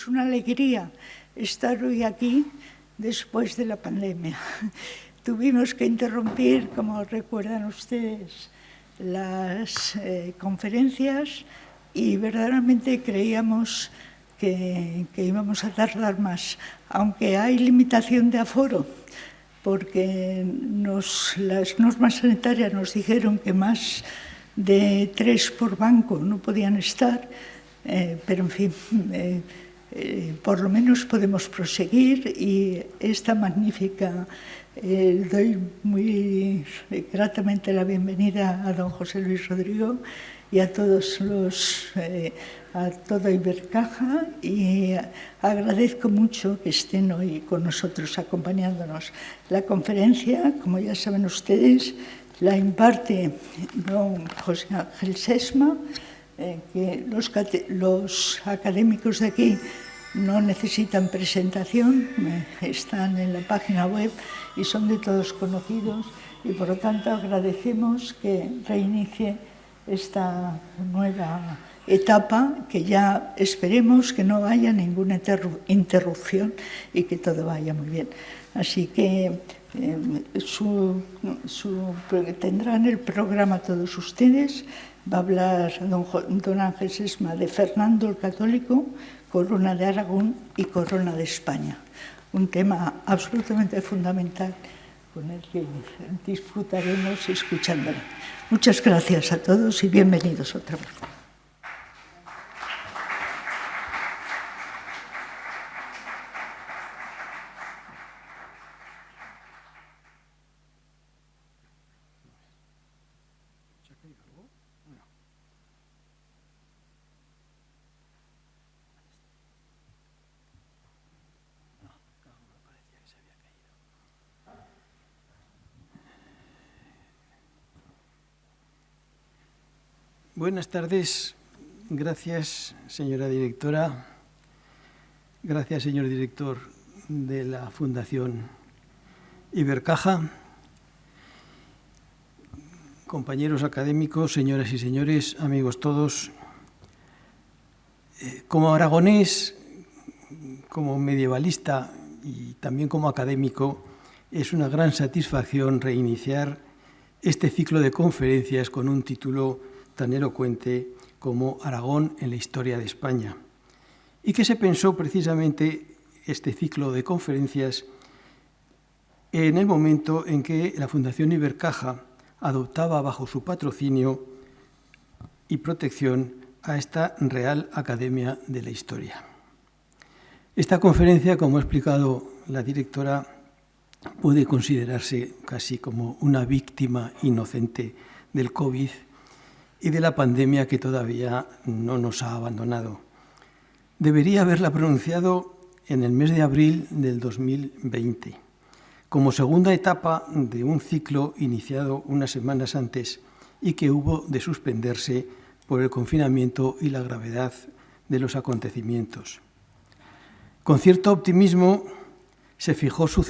Es una alegría estar hoy aquí después de la pandemia. Tuvimos que interrumpir, como recuerdan ustedes, las conferencias y verdaderamente creíamos que íbamos a tardar más, aunque hay limitación de aforo, porque las normas sanitarias nos dijeron que más de 3 por banco no podían estar, pero en fin, por lo menos podemos proseguir y esta magnífica, doy muy gratamente la bienvenida a don José Luis Rodrigo y a todos a toda Ibercaja, y agradezco mucho que estén hoy con nosotros acompañándonos. La conferencia, como ya saben ustedes, la imparte don José Ángel Sesma, que los académicos de aquí no necesitan presentación, están en la página web y son de todos conocidos, y por lo tanto agradecemos que reinicie esta nueva etapa, que ya esperemos que no haya ninguna interrupción y que todo vaya muy bien. Así que tendrán el programa todos ustedes. Va a hablar don Ángel Sesma de Fernando el Católico, Corona de Aragón y Corona de España. Un tema absolutamente fundamental con el que disfrutaremos escuchándolo. Muchas gracias a todos y bienvenidos otra vez. Buenas tardes. Gracias, señora directora. Gracias, señor director de la Fundación Ibercaja. Compañeros académicos, señoras y señores, amigos todos. Como aragonés, como medievalista y también como académico, es una gran satisfacción reiniciar este ciclo de conferencias con un título tan elocuente como Aragón en la historia de España, y que se pensó precisamente este ciclo de conferencias en el momento en que la Fundación Ibercaja adoptaba bajo su patrocinio y protección a esta Real Academia de la Historia. Esta conferencia, como ha explicado la directora, puede considerarse casi como una víctima inocente del COVID y de la pandemia que todavía no nos ha abandonado. Debería haberla pronunciado en el mes de abril del 2020, como segunda etapa de un ciclo iniciado unas semanas antes y que hubo de suspenderse por el confinamiento y la gravedad de los acontecimientos. Con cierto optimismo se fijó su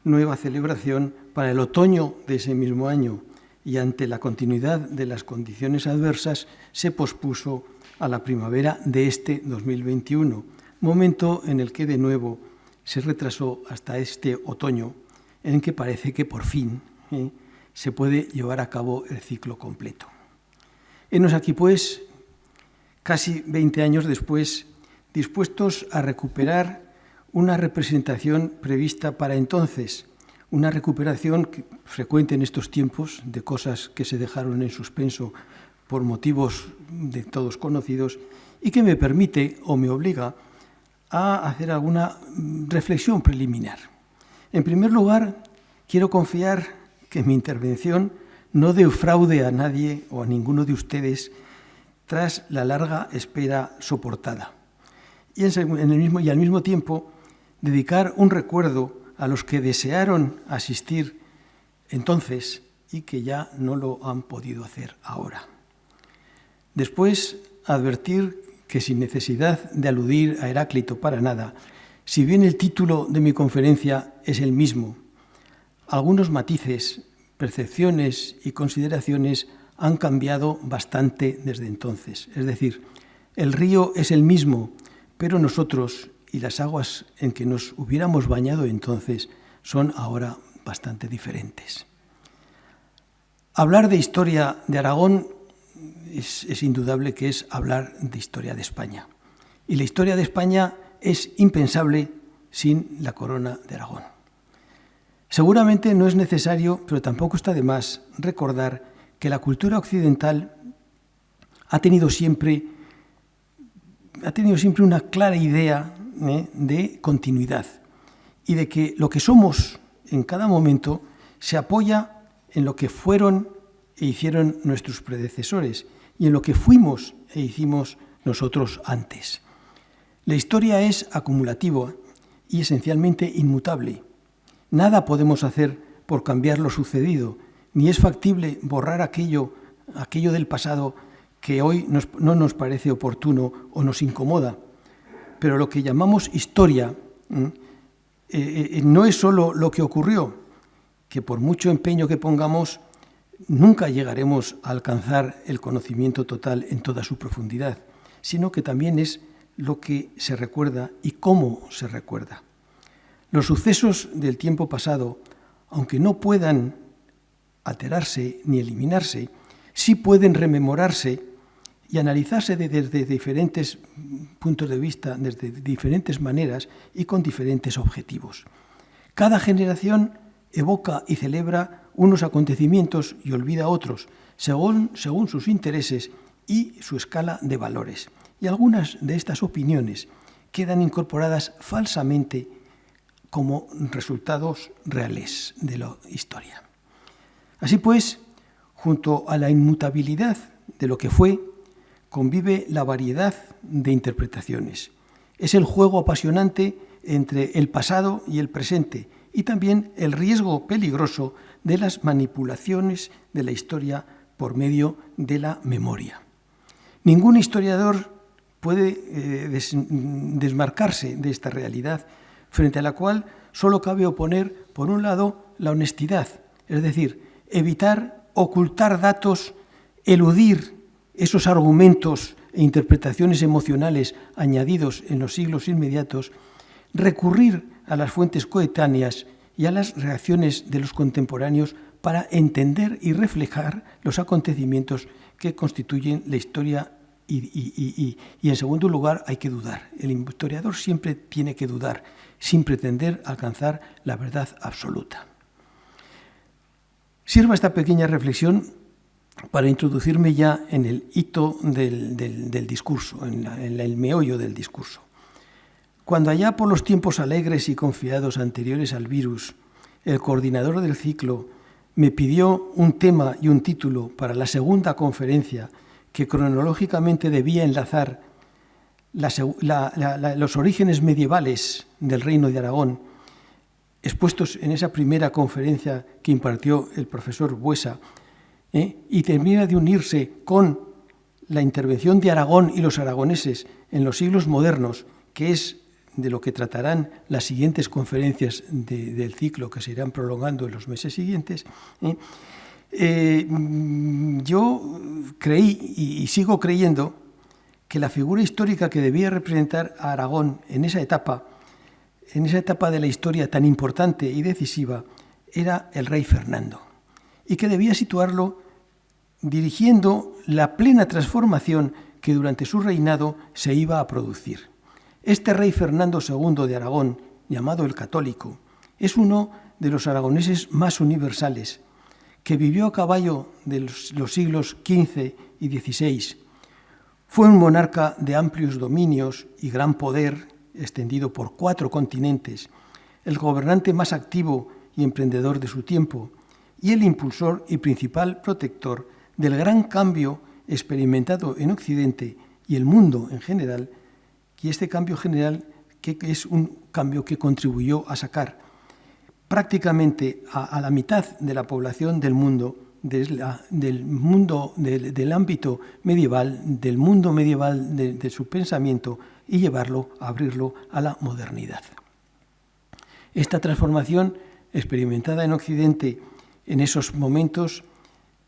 nueva celebración, para el otoño de ese mismo año, y ante la continuidad de las condiciones adversas se pospuso a la primavera de este 2021, momento en el que de nuevo se retrasó hasta este otoño, en que parece que por fin se puede llevar a cabo el ciclo completo. Henos aquí, pues, casi 20 años después, dispuestos a recuperar una representación prevista para entonces, una recuperación frecuente en estos tiempos de cosas que se dejaron en suspenso por motivos de todos conocidos, y que me permite o me obliga a hacer alguna reflexión preliminar. En primer lugar, quiero confiar que mi intervención no defraude a nadie o a ninguno de ustedes tras la larga espera soportada. Y al mismo tiempo, dedicar un recuerdo a los que desearon asistir entonces y que ya no lo han podido hacer ahora. Después, advertir que sin necesidad de aludir a Heráclito para nada, si bien el título de mi conferencia es el mismo, algunos matices, percepciones y consideraciones han cambiado bastante desde entonces. Es decir, el río es el mismo, pero nosotros y las aguas en que nos hubiéramos bañado entonces son ahora bastante diferentes. Hablar de historia de Aragón es indudable que es hablar de historia de España. Y la historia de España es impensable sin la corona de Aragón. Seguramente no es necesario, pero tampoco está de más, recordar que la cultura occidental ha tenido siempre una clara idea de continuidad y de que lo que somos en cada momento se apoya en lo que fueron e hicieron nuestros predecesores y en lo que fuimos e hicimos nosotros antes. La historia es acumulativa y esencialmente inmutable. Nada podemos hacer por cambiar lo sucedido, ni es factible borrar aquello del pasado que hoy no nos parece oportuno o nos incomoda. Pero lo que llamamos historia no es solo lo que ocurrió, que por mucho empeño que pongamos, nunca llegaremos a alcanzar el conocimiento total en toda su profundidad, sino que también es lo que se recuerda y cómo se recuerda. Los sucesos del tiempo pasado, aunque no puedan alterarse ni eliminarse, sí pueden rememorarse y analizarse desde diferentes puntos de vista, desde diferentes maneras y con diferentes objetivos. Cada generación evoca y celebra unos acontecimientos y olvida otros, según sus intereses y su escala de valores. Y algunas de estas opiniones quedan incorporadas falsamente como resultados reales de la historia. Así pues, junto a la inmutabilidad de lo que fue, convive la variedad de interpretaciones. Es el juego apasionante entre el pasado y el presente y también el riesgo peligroso de las manipulaciones de la historia por medio de la memoria. Ningún historiador puede desmarcarse de esta realidad, frente a la cual solo cabe oponer, por un lado, la honestidad, es decir, evitar ocultar datos, eludir esos argumentos e interpretaciones emocionales añadidos en los siglos inmediatos, recurrir a las fuentes coetáneas y a las reacciones de los contemporáneos para entender y reflejar los acontecimientos que constituyen la historia y en segundo lugar hay que dudar. El historiador siempre tiene que dudar sin pretender alcanzar la verdad absoluta. Sirva esta pequeña reflexión para introducirme ya en el hito del discurso, en el meollo del discurso. Cuando allá por los tiempos alegres y confiados anteriores al virus, el coordinador del ciclo me pidió un tema y un título para la segunda conferencia que cronológicamente debía enlazar los orígenes medievales del Reino de Aragón, expuestos en esa primera conferencia que impartió el profesor Buesa, y termina de unirse con la intervención de Aragón y los aragoneses en los siglos modernos, que es de lo que tratarán las siguientes conferencias del ciclo que se irán prolongando en los meses siguientes, yo creí y sigo creyendo que la figura histórica que debía representar a Aragón en esa etapa de la historia tan importante y decisiva, era el rey Fernando, y que debía situarlo dirigiendo la plena transformación que durante su reinado se iba a producir. Este rey Fernando II de Aragón, llamado el Católico, es uno de los aragoneses más universales, que vivió a caballo de los siglos XV y XVI. Fue un monarca de amplios dominios y gran poder, extendido por 4 continentes, el gobernante más activo y emprendedor de su tiempo, y el impulsor y principal protector del gran cambio experimentado en Occidente y el mundo en general, y este cambio general que es un cambio que contribuyó a sacar prácticamente a la mitad de la población del mundo, del ámbito medieval, del mundo medieval de su pensamiento, y llevarlo, abrirlo a la modernidad. Esta transformación experimentada en Occidente en esos momentos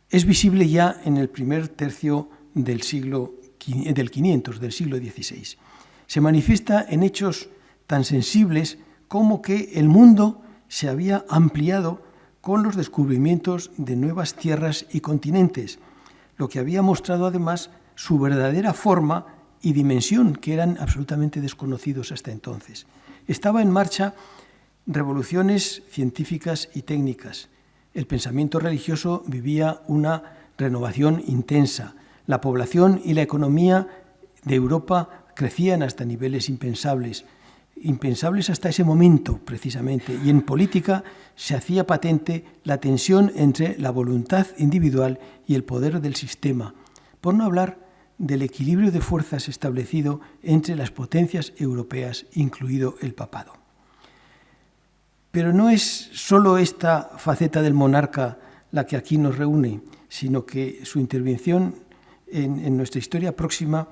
es visible ya en el primer tercio del 500, del siglo XVI. Se manifiesta en hechos tan sensibles como que el mundo se había ampliado con los descubrimientos de nuevas tierras y continentes, lo que había mostrado además su verdadera forma y dimensión, que eran absolutamente desconocidos hasta entonces. Estaba en marcha revoluciones científicas y técnicas. El pensamiento religioso vivía una renovación intensa. La población y la economía de Europa crecían hasta niveles impensables hasta ese momento precisamente, y en política se hacía patente la tensión entre la voluntad individual y el poder del sistema, por no hablar del equilibrio de fuerzas establecido entre las potencias europeas, incluido el papado. Pero no es solo esta faceta del monarca la que aquí nos reúne, sino que su intervención en nuestra historia próxima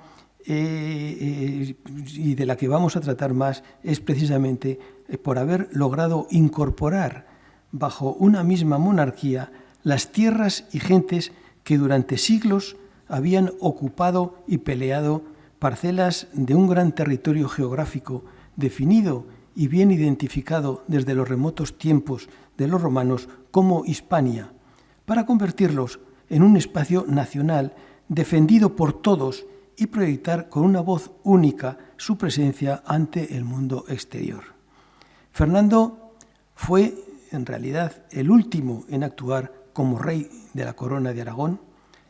y de la que vamos a tratar más es precisamente por haber logrado incorporar bajo una misma monarquía las tierras y gentes que durante siglos habían ocupado y peleado parcelas de un gran territorio geográfico definido y bien identificado desde los remotos tiempos de los romanos como Hispania, para convertirlos en un espacio nacional defendido por todos y proyectar con una voz única su presencia ante el mundo exterior. Fernando fue, en realidad, el último en actuar como rey de la corona de Aragón,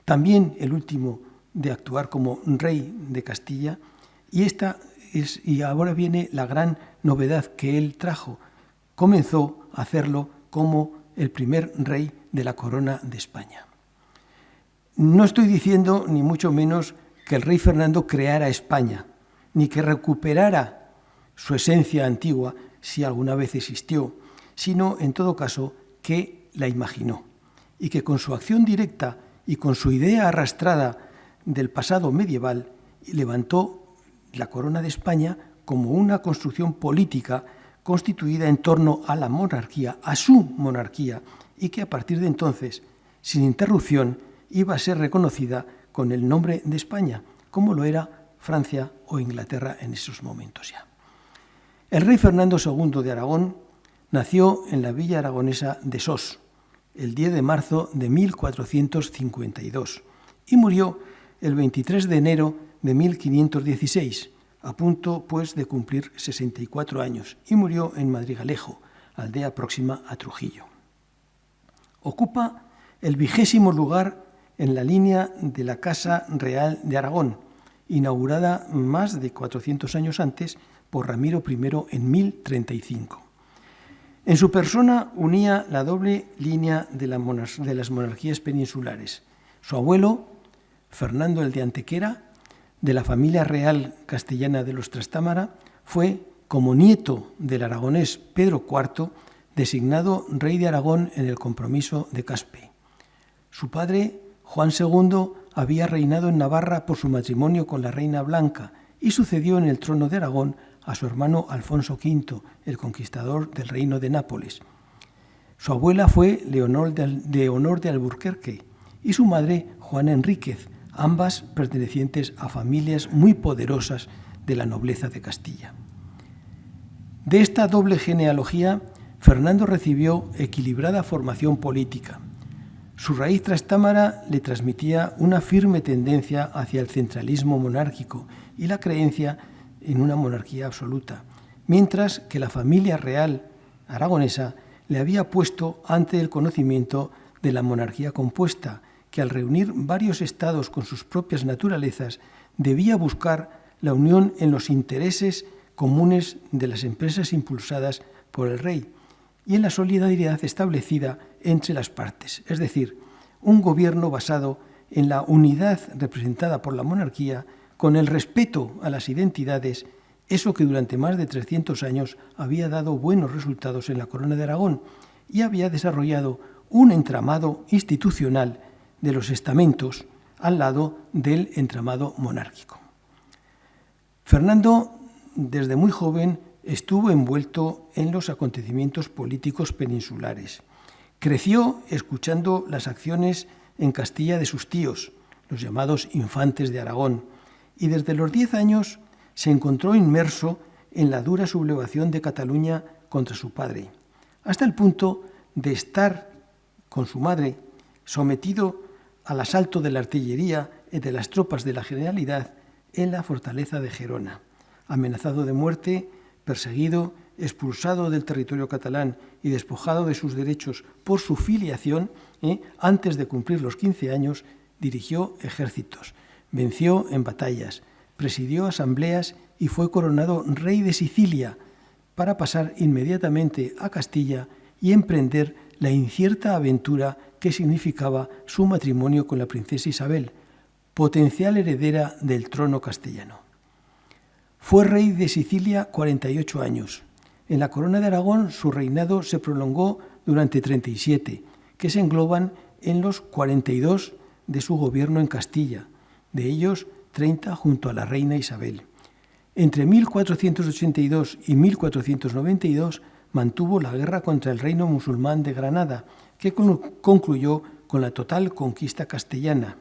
también el último de actuar como rey de Castilla, y ahora viene la gran novedad que él trajo. Comenzó a hacerlo como el primer rey de la corona de España. No estoy diciendo, ni mucho menos, que el rey Fernando creara España, ni que recuperara su esencia antigua, si alguna vez existió, sino, en todo caso, que la imaginó, y que con su acción directa y con su idea arrastrada del pasado medieval, levantó la corona de España como una construcción política constituida en torno a la monarquía, a su monarquía, y que a partir de entonces, sin interrupción, iba a ser reconocida con el nombre de España, como lo era Francia o Inglaterra en esos momentos ya. El rey Fernando II de Aragón nació en la villa aragonesa de Sos, el 10 de marzo de 1452, y murió el 23 de enero de 1516, a punto pues de cumplir 64 años, y murió en Madrigalejo, aldea próxima a Trujillo. Ocupa el 20º lugar en la línea de la Casa Real de Aragón, inaugurada más de 400 años antes por Ramiro I en 1035. En su persona unía la doble línea de las monarquías peninsulares. Su abuelo, Fernando el de Antequera, de la familia real castellana de los Trastámara, fue, como nieto del aragonés Pedro IV, designado rey de Aragón en el compromiso de Caspe. Su padre, Juan II, había reinado en Navarra por su matrimonio con la reina Blanca y sucedió en el trono de Aragón a su hermano Alfonso V, el conquistador del reino de Nápoles. Su abuela fue Leonor de Alburquerque y su madre Juana Enríquez, ambas pertenecientes a familias muy poderosas de la nobleza de Castilla. De esta doble genealogía, Fernando recibió equilibrada formación política. Su raíz trastámara le transmitía una firme tendencia hacia el centralismo monárquico y la creencia en una monarquía absoluta, mientras que la familia real aragonesa le había puesto ante el conocimiento de la monarquía compuesta, que al reunir varios estados con sus propias naturalezas, debía buscar la unión en los intereses comunes de las empresas impulsadas por el rey y en la solidaridad establecida entre las partes, es decir, un gobierno basado en la unidad representada por la monarquía con el respeto a las identidades, eso que durante más de 300 años había dado buenos resultados en la Corona de Aragón y había desarrollado un entramado institucional de los estamentos al lado del entramado monárquico. Fernando, desde muy joven, estuvo envuelto en los acontecimientos políticos peninsulares. Creció escuchando las acciones en Castilla de sus tíos, los llamados infantes de Aragón, y desde los 10 años se encontró inmerso en la dura sublevación de Cataluña contra su padre, hasta el punto de estar con su madre sometido al asalto de la artillería y de las tropas de la Generalidad en la fortaleza de Gerona, amenazado de muerte, perseguido, expulsado del territorio catalán y despojado de sus derechos por su filiación, antes de cumplir los 15 años, dirigió ejércitos, venció en batallas, presidió asambleas y fue coronado rey de Sicilia para pasar inmediatamente a Castilla y emprender la incierta aventura que significaba su matrimonio con la princesa Isabel, potencial heredera del trono castellano. Fue rey de Sicilia 48 años. En la corona de Aragón su reinado se prolongó durante 37, que se engloban en los 42 de su gobierno en Castilla, de ellos 30 junto a la reina Isabel. Entre 1482 y 1492 mantuvo la guerra contra el reino musulmán de Granada, que concluyó con la total conquista castellana.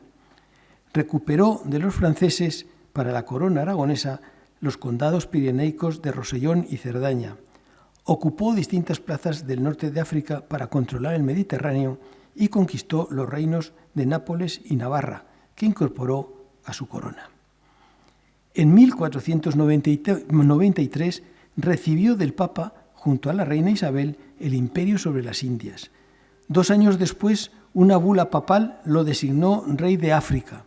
Recuperó de los franceses para la corona aragonesa los condados pireneicos de Rosellón y Cerdaña. Ocupó distintas plazas del norte de África para controlar el Mediterráneo y conquistó los reinos de Nápoles y Navarra, que incorporó a su corona. En 1493 recibió del Papa, junto a la reina Isabel, el imperio sobre las Indias. 2 años después, una bula papal lo designó rey de África.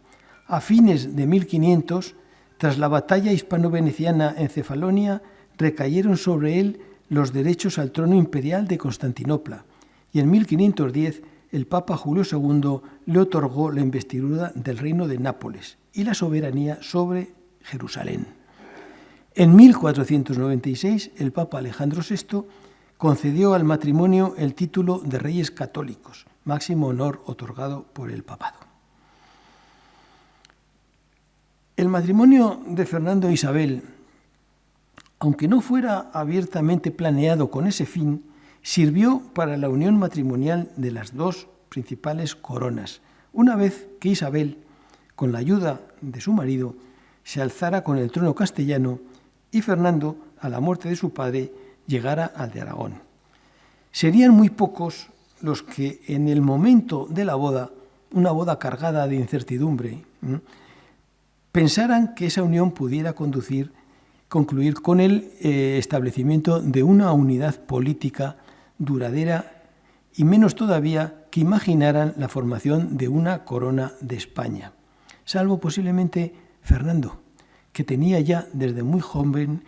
A fines de 1500, tras la batalla hispano-veneciana en Cefalonia, recayeron sobre él los derechos al trono imperial de Constantinopla, y en 1510 el Papa Julio II le otorgó la investidura del reino de Nápoles y la soberanía sobre Jerusalén. En 1496 el Papa Alejandro VI concedió al matrimonio el título de Reyes Católicos, máximo honor otorgado por el papado. El matrimonio de Fernando e Isabel, aunque no fuera abiertamente planeado con ese fin, sirvió para la unión matrimonial de las dos principales coronas, una vez que Isabel, con la ayuda de su marido, se alzara con el trono castellano y Fernando, a la muerte de su padre, llegara al de Aragón. Serían muy pocos los que en el momento de la boda, una boda cargada de incertidumbre, pensaran que esa unión pudiera concluir con el establecimiento de una unidad política duradera y menos todavía que imaginaran la formación de una corona de España, salvo posiblemente Fernando, que tenía ya desde muy joven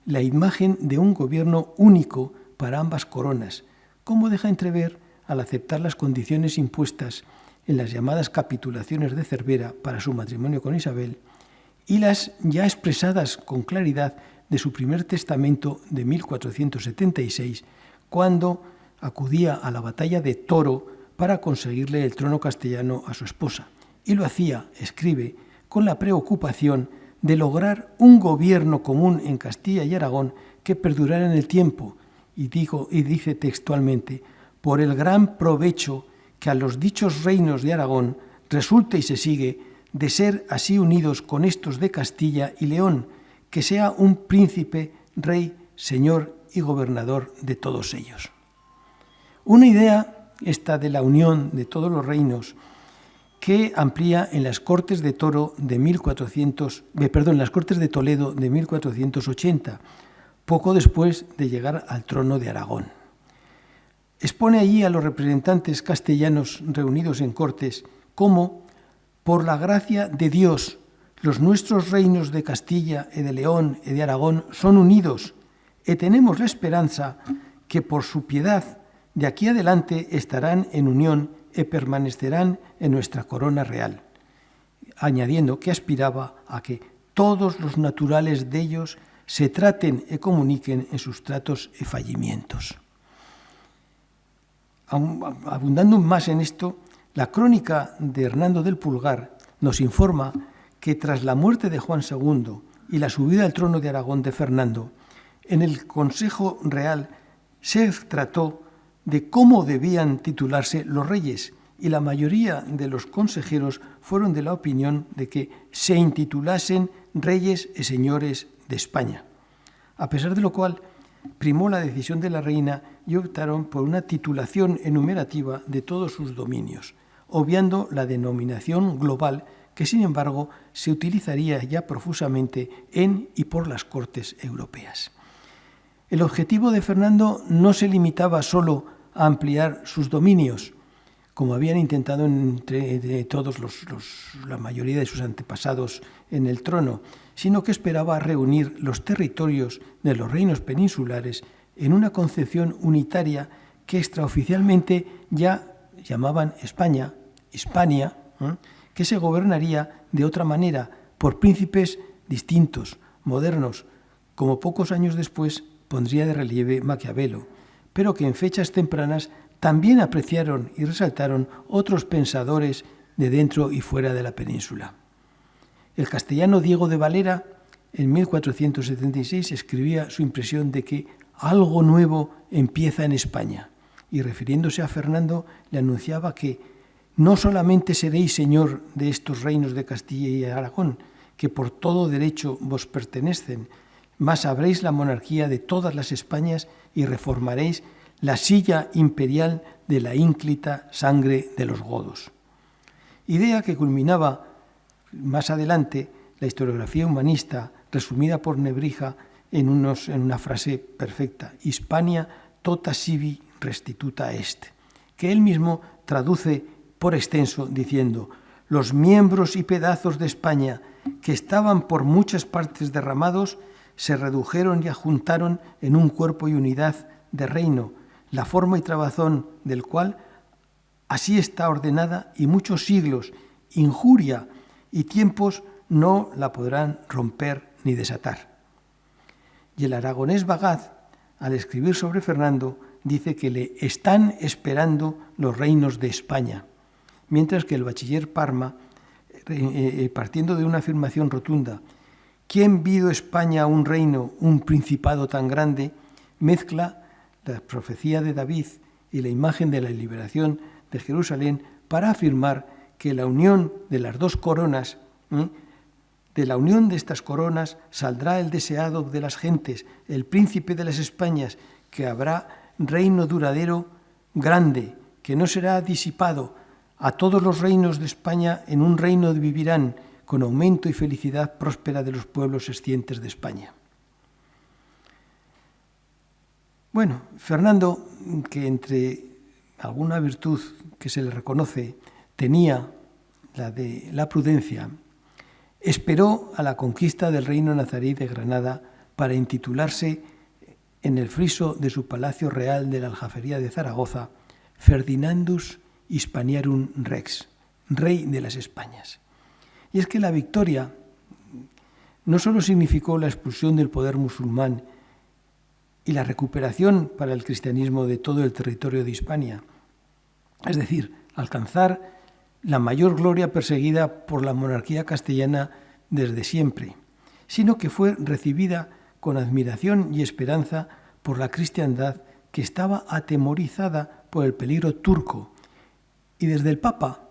la imagen de un gobierno único para ambas coronas, como deja entrever al aceptar las condiciones impuestas en las llamadas capitulaciones de Cervera para su matrimonio con Isabel y las ya expresadas con claridad de su primer testamento de 1476, cuando acudía a la batalla de Toro para conseguirle el trono castellano a su esposa. Y lo hacía, escribe, con la preocupación de lograr un gobierno común en Castilla y Aragón que perdurara en el tiempo, y dice textualmente, por el gran provecho que a los dichos reinos de Aragón resulta y se sigue de ser así unidos con estos de Castilla y León, que sea un príncipe, rey, señor y gobernador de todos ellos. Una idea, esta de la unión de todos los reinos, que amplía en las Cortes de Toledo de 1480, poco después de llegar al trono de Aragón. Expone allí a los representantes castellanos reunidos en Cortes como, por la gracia de Dios, los nuestros reinos de Castilla y de León y de Aragón son unidos, y tenemos la esperanza que por su piedad de aquí adelante estarán en unión y permanecerán en nuestra corona real, añadiendo que aspiraba a que todos los naturales de ellos se traten y comuniquen en sus tratos y fallimientos. Abundando más en esto, la crónica de Hernando del Pulgar nos informa que tras la muerte de Juan II y la subida al trono de Aragón de Fernando, en el Consejo Real se trató de cómo debían titularse los reyes, y la mayoría de los consejeros fueron de la opinión de que se intitulasen reyes y señores de España, a pesar de lo cual primó la decisión de la reina y optaron por una titulación enumerativa de todos sus dominios, obviando la denominación global que, sin embargo, se utilizaría ya profusamente en y por las cortes europeas. El objetivo de Fernando no se limitaba solo a ampliar sus dominios, como habían intentado entre todos la mayoría de sus antepasados en el trono, sino que esperaba reunir los territorios de los reinos peninsulares en una concepción unitaria que extraoficialmente ya llamaban España, Hispania, que se gobernaría de otra manera por príncipes distintos, modernos, como pocos años después pondría de relieve Maquiavelo, pero que en fechas tempranas también apreciaron y resaltaron otros pensadores de dentro y fuera de la península. El castellano Diego de Valera, en 1476, escribía su impresión de que algo nuevo empieza en España, y refiriéndose a Fernando le anunciaba que no solamente seréis señor de estos reinos de Castilla y Aragón, que por todo derecho vos pertenecen, mas habréis la monarquía de todas las Españas y reformaréis la silla imperial de la ínclita sangre de los godos. Idea que culminaba más adelante la historiografía humanista, resumida por Nebrija en una frase perfecta: Hispania tota sibi restituta est, que él mismo traduce por extenso diciendo: los miembros y pedazos de España que estaban por muchas partes derramados se redujeron y ajuntaron en un cuerpo y unidad de reino, la forma y trabazón del cual así está ordenada y muchos siglos, injuria y tiempos no la podrán romper ni desatar. Y el aragonés Bagaz, al escribir sobre Fernando, dice que le están esperando los reinos de España, mientras que el bachiller Parma, partiendo de una afirmación rotunda, ¿quién vido España un reino, un principado tan grande?, mezcla la profecía de David y la imagen de la liberación de Jerusalén para afirmar que la unión de las dos coronas, de la unión de estas coronas saldrá el deseado de las gentes, el príncipe de las Españas, que habrá reino duradero grande, que no será disipado. A todos los reinos de España en un reino vivirán, con aumento y felicidad próspera de los pueblos escientes de España. Bueno, Fernando, que entre alguna virtud que se le reconoce tenía la de la prudencia, esperó a la conquista del reino nazarí de Granada para intitularse en el friso de su palacio real de la Aljafería de Zaragoza Ferdinandus Hispaniarum Rex, rey de las Españas. Y es que la victoria no solo significó la expulsión del poder musulmán y la recuperación para el cristianismo de todo el territorio de Hispania, es decir, alcanzar la mayor gloria perseguida por la monarquía castellana desde siempre, sino que fue recibida con admiración y esperanza por la cristiandad, que estaba atemorizada por el peligro turco, y desde el Papa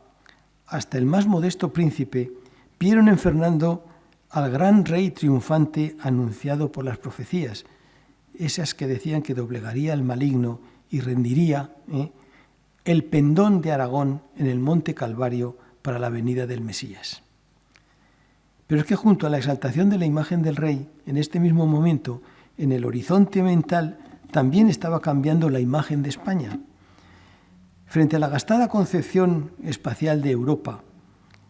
hasta el más modesto príncipe vieron en Fernando al gran rey triunfante anunciado por las profecías, esas que decían que doblegaría al maligno y rendiría el pendón de Aragón en el Monte Calvario para la venida del Mesías. Pero es que junto a la exaltación de la imagen del rey, en este mismo momento, en el horizonte mental, también estaba cambiando la imagen de España. Frente a la gastada concepción espacial de Europa,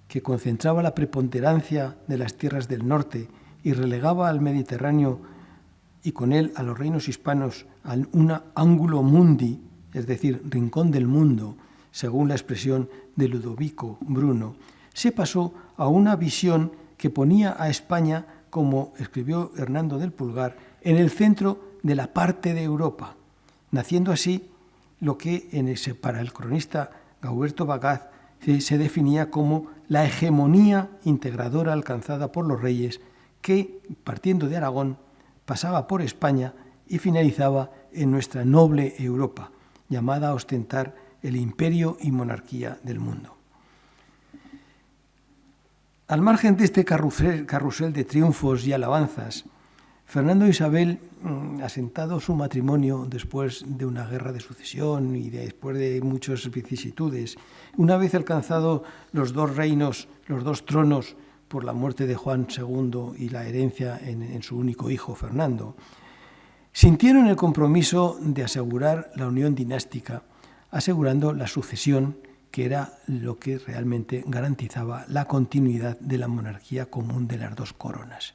que concentraba la preponderancia de las tierras del norte y relegaba al Mediterráneo y con él a los reinos hispanos a un ángulo mundi, es decir, rincón del mundo, según la expresión de Ludovico Bruno, se pasó a una visión que ponía a España, como escribió Hernando del Pulgar, en el centro de la parte de Europa, naciendo así lo que para el cronista Gauberto Bagaz se definía como la hegemonía integradora alcanzada por los reyes, que, partiendo de Aragón, pasaba por España y finalizaba en nuestra noble Europa, llamada a ostentar el imperio y monarquía del mundo. Al margen de este carrusel de triunfos y alabanzas, Fernando e Isabel, asentado su matrimonio después de una guerra de sucesión y después de muchas vicisitudes, una vez alcanzado los dos reinos, los dos tronos, por la muerte de Juan II y la herencia en su único hijo, Fernando, sintieron el compromiso de asegurar la unión dinástica, asegurando la sucesión, que era lo que realmente garantizaba la continuidad de la monarquía común de las dos coronas.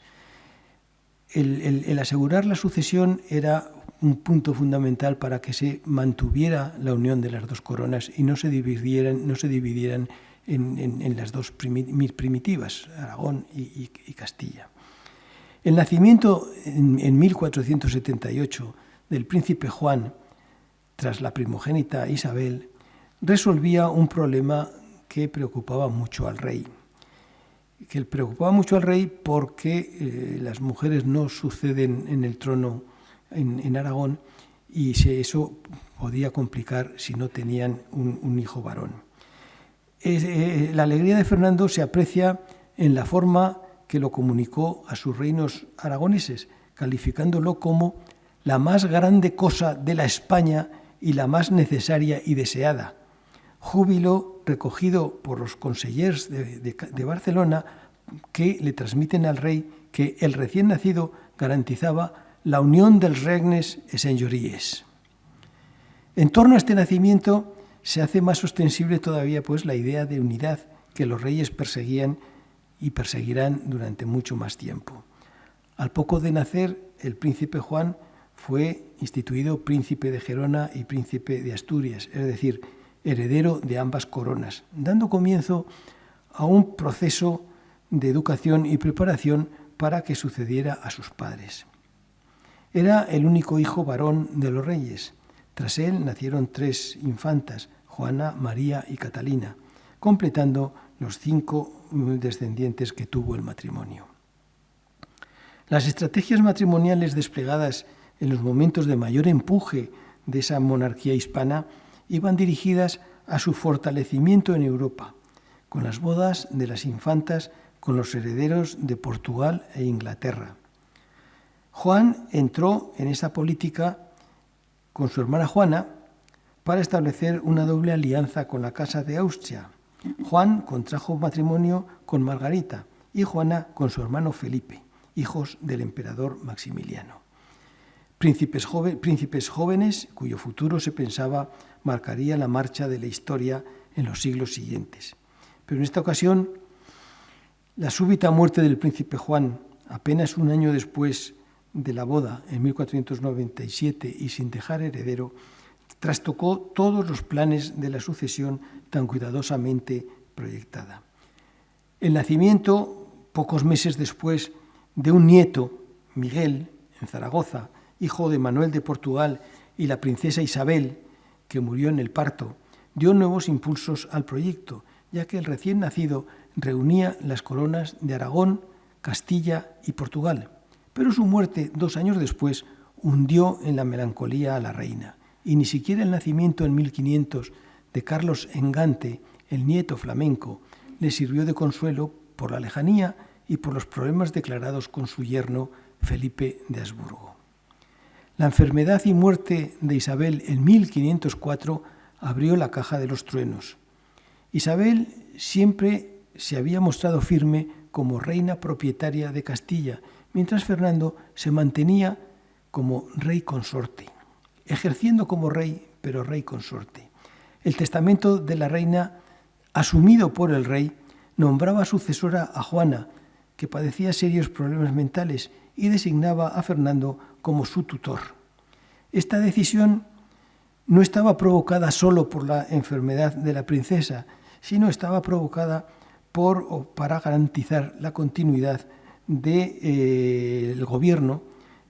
El asegurar la sucesión era un punto fundamental para que se mantuviera la unión de las dos coronas y no se dividieran en las dos primitivas, Aragón y Castilla. El nacimiento en 1478 del príncipe Juan, tras la primogénita Isabel, resolvía un problema que preocupaba mucho al rey. Porque las mujeres no suceden en el trono en Aragón y eso podía complicar si no tenían un hijo varón. La alegría de Fernando se aprecia en la forma que lo comunicó a sus reinos aragoneses, calificándolo como la más grande cosa de la España y la más necesaria y deseada. Júbilo recogido por los consellers de Barcelona, que le transmiten al rey que el recién nacido garantizaba la unión dels regnes e senyories. En torno a este nacimiento se hace más ostensible todavía la idea de unidad que los reyes perseguían y perseguirán durante mucho más tiempo. Al poco de nacer, el príncipe Juan fue instituido príncipe de Gerona y príncipe de Asturias, es decir, heredero de ambas coronas, dando comienzo a un proceso de educación y preparación para que sucediera a sus padres. Era el único hijo varón de los reyes. Tras él nacieron 3 infantas, Juana, María y Catalina, completando los 5 descendientes que tuvo el matrimonio. Las estrategias matrimoniales desplegadas en los momentos de mayor empuje de esa monarquía hispana iban dirigidas a su fortalecimiento en Europa, con las bodas de las infantas con los herederos de Portugal e Inglaterra. Juan entró en esa política con su hermana Juana para establecer una doble alianza con la Casa de Austria. Juan contrajo matrimonio con Margarita y Juana con su hermano Felipe, hijos del emperador Maximiliano. Príncipes jóvenes cuyo futuro se pensaba marcaría la marcha de la historia en los siglos siguientes. Pero en esta ocasión, la súbita muerte del príncipe Juan, apenas un año después de la boda, en 1497, y sin dejar heredero, trastocó todos los planes de la sucesión tan cuidadosamente proyectada. El nacimiento, pocos meses después, de un nieto, Miguel, en Zaragoza, hijo de Manuel de Portugal y la princesa Isabel, que murió en el parto, dio nuevos impulsos al proyecto, ya que el recién nacido reunía las coronas de Aragón, Castilla y Portugal. Pero su muerte, 2 años después, hundió en la melancolía a la reina, y ni siquiera el nacimiento en 1500 de Carlos Engante, el nieto flamenco, le sirvió de consuelo por la lejanía y por los problemas declarados con su yerno Felipe de Habsburgo. La enfermedad y muerte de Isabel en 1504 abrió la caja de los truenos. Isabel siempre se había mostrado firme como reina propietaria de Castilla, mientras Fernando se mantenía como rey consorte, ejerciendo como rey, pero rey consorte. El testamento de la reina, asumido por el rey, nombraba sucesora a Juana, que padecía serios problemas mentales, y designaba a Fernando como su tutor. Esta decisión no estaba provocada solo por la enfermedad de la princesa, sino estaba provocada para garantizar la continuidad del gobierno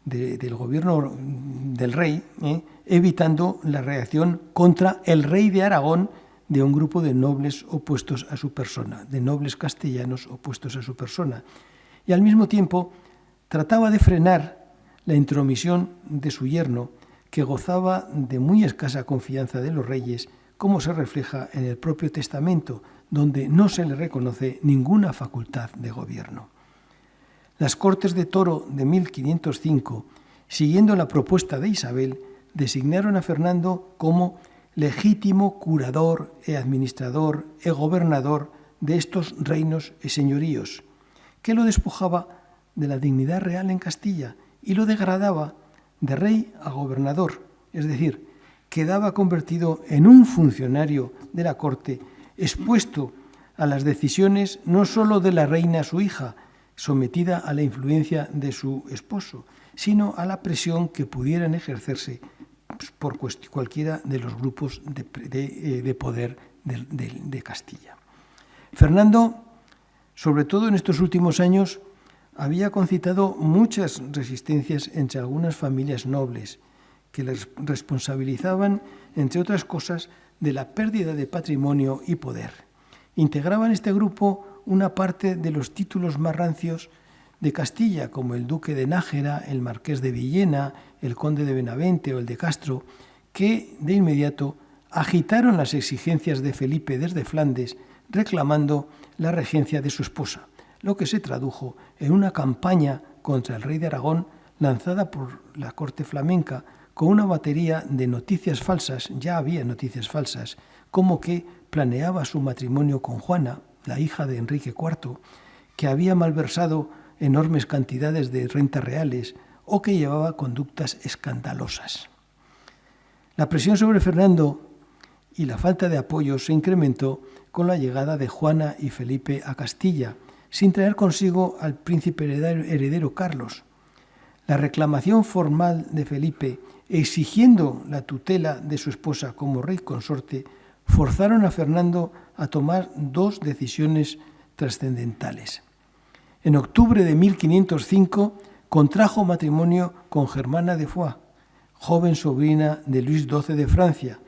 del rey, evitando la reacción contra el rey de Aragón de un grupo de nobles opuestos a su persona, de nobles castellanos opuestos a su persona. Y al mismo tiempo trataba de frenar la intromisión de su yerno, que gozaba de muy escasa confianza de los reyes, como se refleja en el propio testamento, donde no se le reconoce ninguna facultad de gobierno. Las Cortes de Toro de 1505, siguiendo la propuesta de Isabel, designaron a Fernando como legítimo curador e administrador e gobernador de estos reinos y señoríos, que lo despojaba de la dignidad real en Castilla y lo degradaba de rey a gobernador, es decir, quedaba convertido en un funcionario de la corte expuesto a las decisiones no sólo de la reina su hija, sometida a la influencia de su esposo, sino a la presión que pudieran ejercerse por cualquiera de los grupos de poder de Castilla. Fernando, sobre todo en estos últimos años, había concitado muchas resistencias entre algunas familias nobles que les responsabilizaban, entre otras cosas, de la pérdida de patrimonio y poder. Integraban este grupo una parte de los títulos más rancios de Castilla, como el duque de Nájera, el marqués de Villena, el conde de Benavente o el de Castro, que de inmediato agitaron las exigencias de Felipe desde Flandes, reclamando la regencia de su esposa, lo que se tradujo en una campaña contra el rey de Aragón lanzada por la corte flamenca con una batería de noticias falsas, ya había noticias falsas, como que planeaba su matrimonio con Juana, la hija de Enrique IV, que había malversado enormes cantidades de rentas reales o que llevaba conductas escandalosas. La presión sobre Fernando y la falta de apoyo se incrementó con la llegada de Juana y Felipe a Castilla, sin traer consigo al príncipe heredero Carlos. La reclamación formal de Felipe, exigiendo la tutela de su esposa como rey consorte, forzaron a Fernando a tomar dos decisiones trascendentales. En octubre de 1505 contrajo matrimonio con Germana de Foix, joven sobrina de Luis XII de Francia,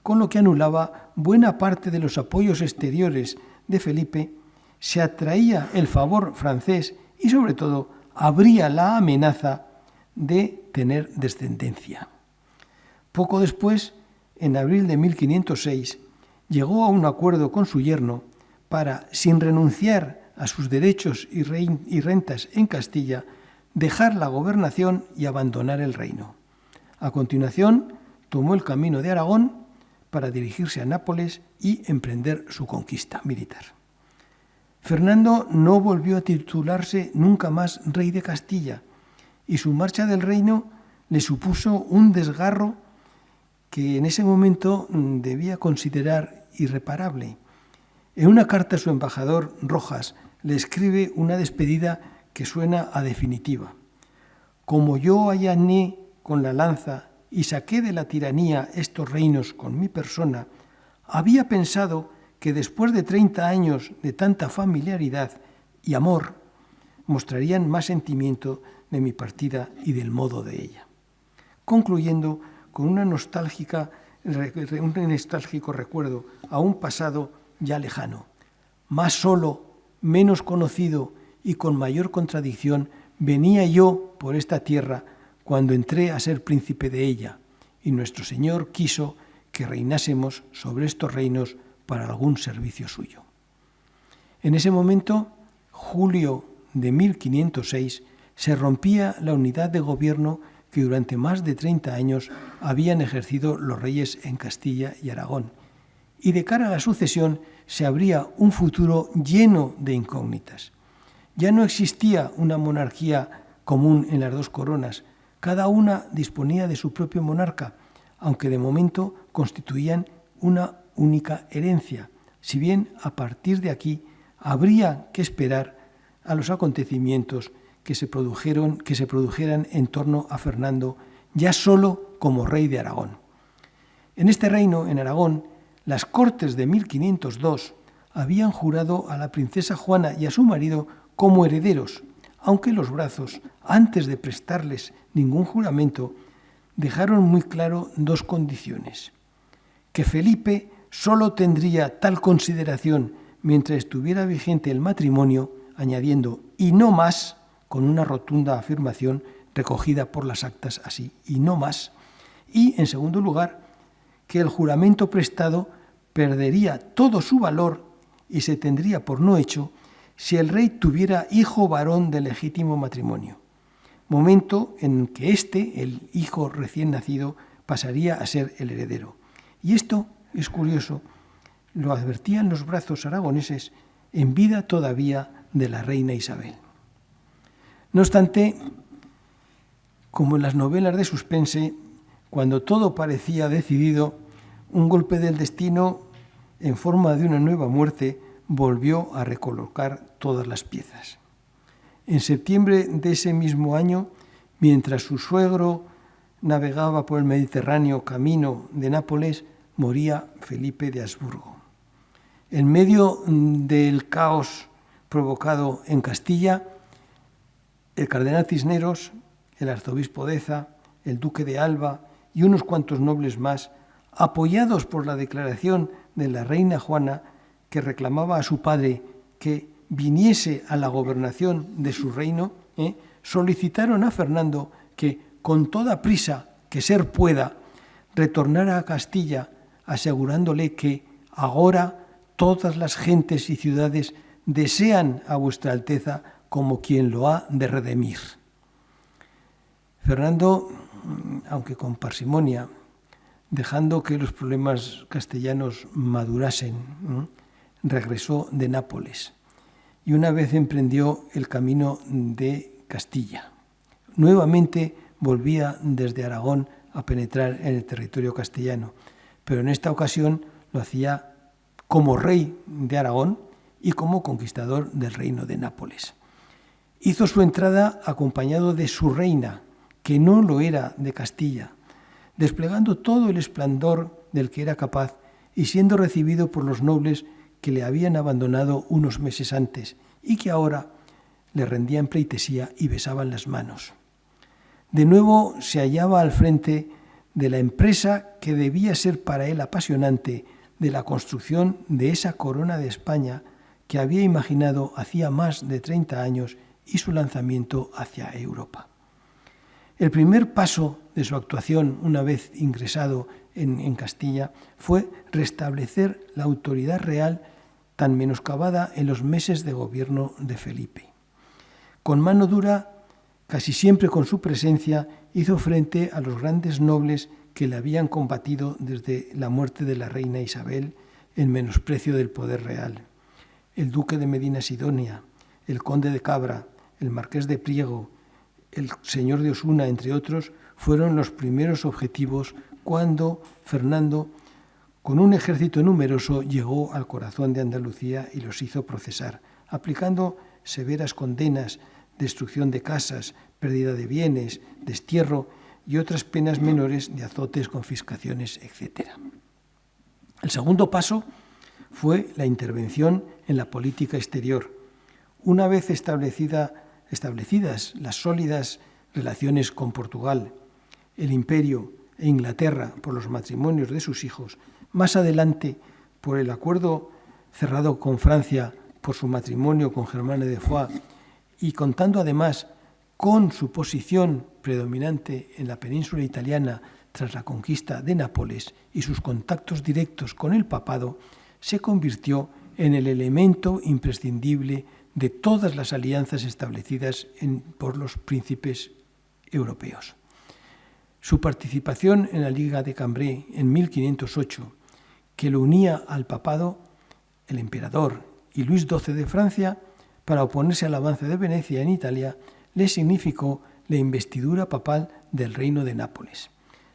con lo que anulaba buena parte de los apoyos exteriores de Felipe, se atraía el favor francés y, sobre todo, habría la amenaza de tener descendencia. Poco después, en abril de 1506, llegó a un acuerdo con su yerno para, sin renunciar a sus derechos y rentas en Castilla, dejar la gobernación y abandonar el reino. A continuación, tomó el camino de Aragón para dirigirse a Nápoles y emprender su conquista militar. Fernando no volvió a titularse nunca más rey de Castilla y su marcha del reino le supuso un desgarro que en ese momento debía considerar irreparable. En una carta a su embajador, Rojas, le escribe una despedida que suena a definitiva. Como yo allané con la lanza y saqué de la tiranía estos reinos con mi persona, había pensado que después de 30 años de tanta familiaridad y amor, mostrarían más sentimiento de mi partida y del modo de ella. Concluyendo con un nostálgico recuerdo a un pasado ya lejano. Más solo, menos conocido y con mayor contradicción, venía yo por esta tierra cuando entré a ser príncipe de ella, y nuestro Señor quiso que reinásemos sobre estos reinos para algún servicio suyo. En ese momento, julio de 1506, se rompía la unidad de gobierno que durante más de 30 años habían ejercido los reyes en Castilla y Aragón, y de cara a la sucesión se abría un futuro lleno de incógnitas. Ya no existía una monarquía común en las dos coronas, cada una disponía de su propio monarca, aunque de momento constituían una única herencia, si bien a partir de aquí habría que esperar a los acontecimientos que se produjeran en torno a Fernando, ya solo como rey de Aragón. En este reino, en Aragón, las Cortes de 1502 habían jurado a la princesa Juana y a su marido como herederos, aunque los Brazos, antes de prestarles ningún juramento, dejaron muy claro dos condiciones: que Felipe solo tendría tal consideración mientras estuviera vigente el matrimonio, añadiendo «y no más», con una rotunda afirmación recogida por las actas así, «y no más», y, en segundo lugar, que el juramento prestado perdería todo su valor y se tendría por no hecho si el rey tuviera hijo varón de legítimo matrimonio, momento en que el hijo recién nacido, pasaría a ser el heredero. Y esto es curioso, lo advertían los brazos aragoneses en vida todavía de la reina Isabel. No obstante, como en las novelas de suspense, cuando todo parecía decidido, un golpe del destino en forma de una nueva muerte volvió a recolocar todas las piezas. En septiembre de ese mismo año, mientras su suegro navegaba por el Mediterráneo camino de Nápoles, moría Felipe de Habsburgo. En medio del caos provocado en Castilla, el cardenal Cisneros, el arzobispo Deza, el duque de Alba y unos cuantos nobles más, apoyados por la declaración de la reina Juana, que reclamaba a su padre que viniese a la gobernación de su reino, solicitaron a Fernando que, con toda prisa que ser pueda, retornara a Castilla, asegurándole que agora todas las gentes y ciudades desean a vuestra Alteza como quien lo ha de redimir. Fernando, aunque con parsimonia, dejando que los problemas castellanos madurasen, regresó de Nápoles y una vez emprendió el camino de Castilla. Nuevamente volvía desde Aragón a penetrar en el territorio castellano, pero en esta ocasión lo hacía como rey de Aragón y como conquistador del reino de Nápoles. Hizo su entrada acompañado de su reina, que no lo era de Castilla, desplegando todo el esplendor del que era capaz y siendo recibido por los nobles que le habían abandonado unos meses antes y que ahora le rendían pleitesía y besaban las manos. De nuevo se hallaba al frente de la empresa que debía ser para él apasionante, de la construcción de esa corona de España que había imaginado hacía más de 30 años y su lanzamiento hacia Europa. El primer paso de su actuación, una vez ingresado en Castilla, fue restablecer la autoridad real tan menoscabada en los meses de gobierno de Felipe. Con mano dura, casi siempre con su presencia, hizo frente a los grandes nobles que le habían combatido desde la muerte de la reina Isabel en menosprecio del poder real. El duque de Medina Sidonia, el conde de Cabra, el marqués de Priego, el señor de Osuna, entre otros, fueron los primeros objetivos cuando Fernando, con un ejército numeroso, llegó al corazón de Andalucía y los hizo procesar, aplicando severas condenas, destrucción de casas, pérdida de bienes, destierro y otras penas menores de azotes, confiscaciones, etc. El segundo paso fue la intervención en la política exterior. Una vez establecidas las sólidas relaciones con Portugal, el Imperio e Inglaterra por los matrimonios de sus hijos, más adelante por el acuerdo cerrado con Francia por su matrimonio con Germana de Foix y contando además con su posición predominante en la península italiana tras la conquista de Nápoles y sus contactos directos con el papado, se convirtió en el elemento imprescindible de todas las alianzas establecidas por los príncipes europeos. Su participación en la Liga de Cambrai en 1508, que lo unía al papado, el emperador y Luis XII de Francia, para oponerse al avance de Venecia en Italia, le significó la investidura papal del reino de Nápoles.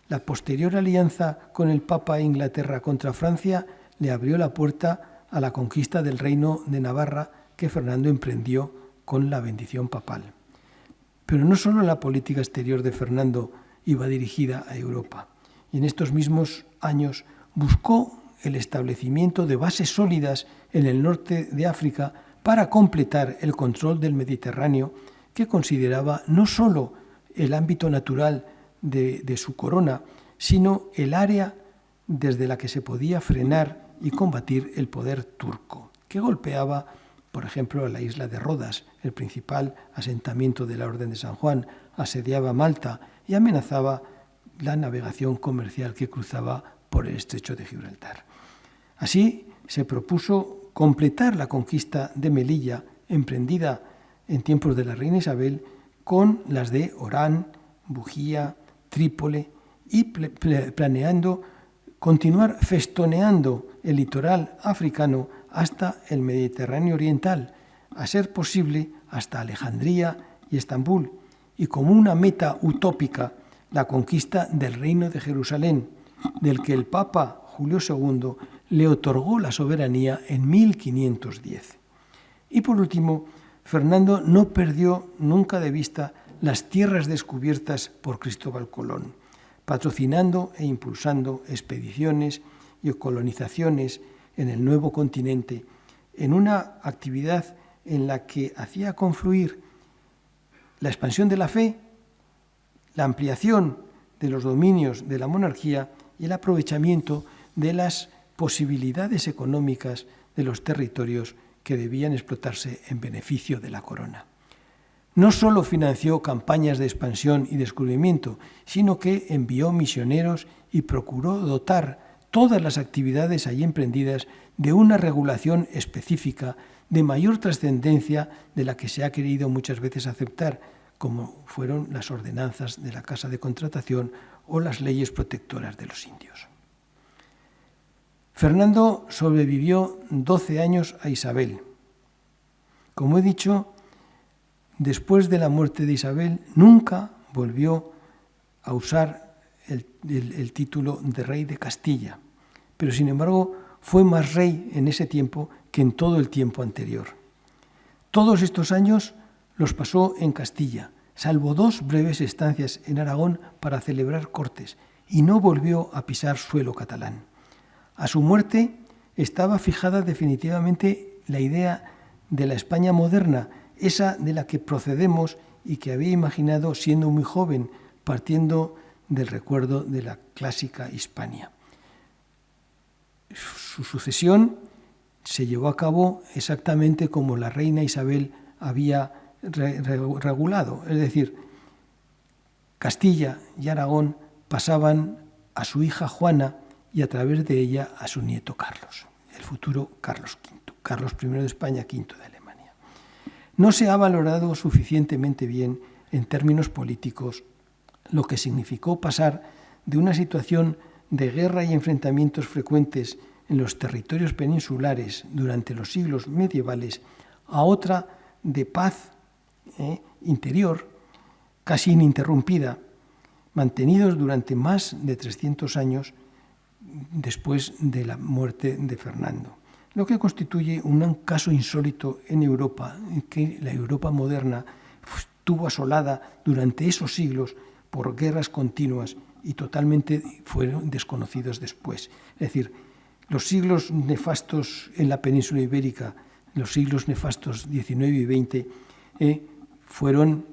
La posterior alianza con el Papa e Inglaterra contra Francia le abrió la puerta a la conquista del reino de Navarra que Fernando emprendió con la bendición papal. Pero no solo la política exterior de Fernando iba dirigida a Europa, y en estos mismos años buscó el establecimiento de bases sólidas en el norte de África para completar el control del Mediterráneo, que consideraba no solo el ámbito natural de su corona, sino el área desde la que se podía frenar y combatir el poder turco, que golpeaba, por ejemplo, a la isla de Rodas, el principal asentamiento de la Orden de San Juan, asediaba Malta y amenazaba la navegación comercial que cruzaba por el estrecho de Gibraltar. Así se propuso completar la conquista de Melilla, emprendida en tiempos de la reina Isabel, con las de Orán, Bujía, Trípoli, y planeando continuar festoneando el litoral africano hasta el Mediterráneo oriental, a ser posible hasta Alejandría y Estambul, y como una meta utópica la conquista del Reino de Jerusalén, del que el Papa Julio II le otorgó la soberanía en 1510. Y por último, Fernando no perdió nunca de vista las tierras descubiertas por Cristóbal Colón, patrocinando e impulsando expediciones y colonizaciones en el nuevo continente, en una actividad en la que hacía confluir la expansión de la fe, la ampliación de los dominios de la monarquía y el aprovechamiento de las posibilidades económicas de los territorios que debían explotarse en beneficio de la corona. No solo financió campañas de expansión y descubrimiento, sino que envió misioneros y procuró dotar todas las actividades allí emprendidas de una regulación específica de mayor trascendencia de la que se ha querido muchas veces aceptar, como fueron las ordenanzas de la Casa de Contratación o las leyes protectoras de los indios. Fernando sobrevivió 12 años a Isabel. Como he dicho, después de la muerte de Isabel, nunca volvió a usar el título de rey de Castilla, pero sin embargo fue más rey en ese tiempo que en todo el tiempo anterior. Todos estos años los pasó en Castilla, salvo 2 breves estancias en Aragón para celebrar cortes, y no volvió a pisar suelo catalán. A su muerte estaba fijada definitivamente la idea de la España moderna, esa de la que procedemos y que había imaginado siendo muy joven, partiendo del recuerdo de la clásica Hispania. Su sucesión se llevó a cabo exactamente como la reina Isabel había regulado, es decir, Castilla y Aragón pasaban a su hija Juana y a través de ella a su nieto Carlos, el futuro Carlos V, Carlos I de España, V de Alemania. No se ha valorado suficientemente bien en términos políticos lo que significó pasar de una situación de guerra y enfrentamientos frecuentes en los territorios peninsulares durante los siglos medievales a otra de paz interior, casi ininterrumpida, mantenidos durante más de 300 años después de la muerte de Fernando, lo que constituye un caso insólito en Europa, en que la Europa moderna estuvo asolada durante esos siglos por guerras continuas y totalmente fueron desconocidos después. Es decir, los siglos nefastos en la península ibérica, los siglos nefastos XIX y XX, fueron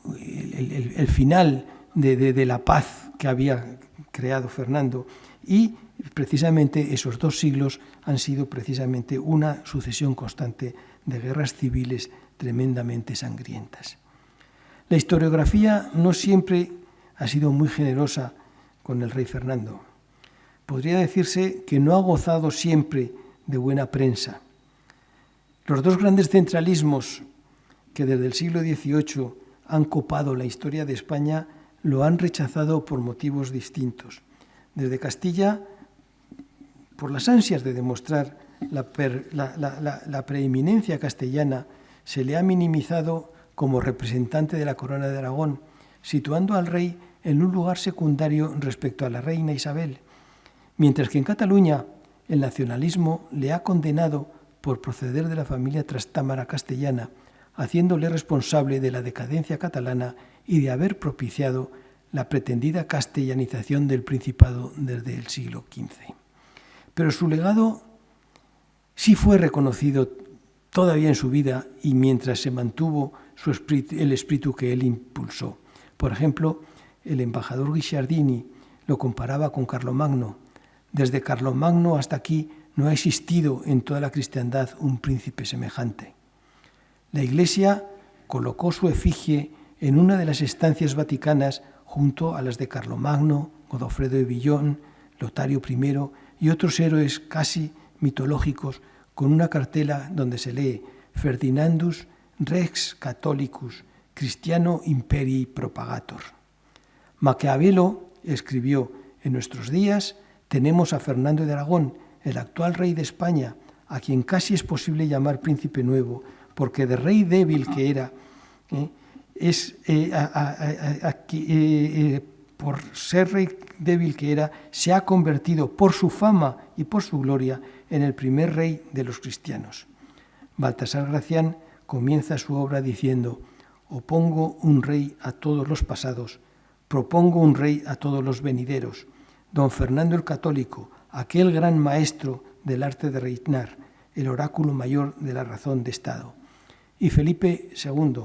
el final de la paz que había creado Fernando, y precisamente esos 2 siglos han sido precisamente una sucesión constante de guerras civiles tremendamente sangrientas. La historiografía no siempre ha sido muy generosa con el rey Fernando. Podría decirse que no ha gozado siempre de buena prensa. Los 2 grandes centralismos que desde el siglo XVIII han copado la historia de España lo han rechazado por motivos distintos. Desde Castilla, por las ansias de demostrar la preeminencia castellana, se le ha minimizado como representante de la corona de Aragón, situando al rey en un lugar secundario respecto a la reina Isabel, mientras que en Cataluña el nacionalismo le ha condenado por proceder de la familia trastámara castellana, haciéndole responsable de la decadencia catalana y de haber propiciado la pretendida castellanización del Principado desde el siglo XV. Pero su legado sí fue reconocido todavía en su vida y mientras se mantuvo el espíritu que él impulsó. Por ejemplo, el embajador Guicciardini lo comparaba con Carlomagno. Desde Carlomagno hasta aquí no ha existido en toda la cristiandad un príncipe semejante. La Iglesia colocó su efigie en una de las estancias vaticanas junto a las de Carlomagno, Godofredo de Billón, Lotario I y otros héroes casi mitológicos, con una cartela donde se lee Ferdinandus Rex Catholicus Christiano Imperii Propagator. Maquiavelo escribió: en nuestros días tenemos a Fernando de Aragón, el actual rey de España, a quien casi es posible llamar príncipe nuevo, porque de rey débil que era, por ser rey débil que era, se ha convertido por su fama y por su gloria en el primer rey de los cristianos. Baltasar Gracián comienza su obra diciendo: opongo un rey a todos los pasados, propongo un rey a todos los venideros. Don Fernando el Católico, aquel gran maestro del arte de reinar, el oráculo mayor de la razón de Estado. Y Felipe II,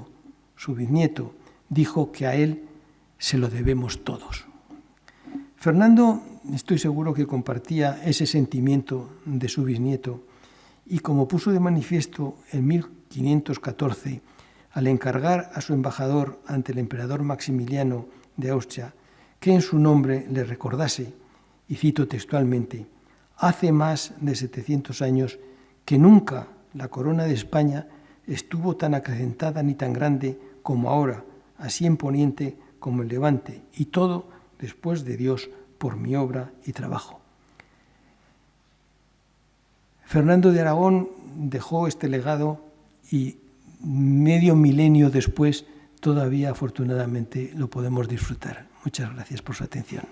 su bisnieto, dijo que a él se lo debemos todos. Fernando, estoy seguro que compartía ese sentimiento de su bisnieto, y como puso de manifiesto en 1514, al encargar a su embajador ante el emperador Maximiliano de Austria que en su nombre le recordase, y cito textualmente: hace más de 700 años que nunca la corona de España estuvo tan acrecentada ni tan grande como ahora, así en Poniente como en Levante, y todo después de Dios por mi obra y trabajo. Fernando de Aragón dejó este legado y medio milenio después todavía afortunadamente lo podemos disfrutar. Muchas gracias por su atención.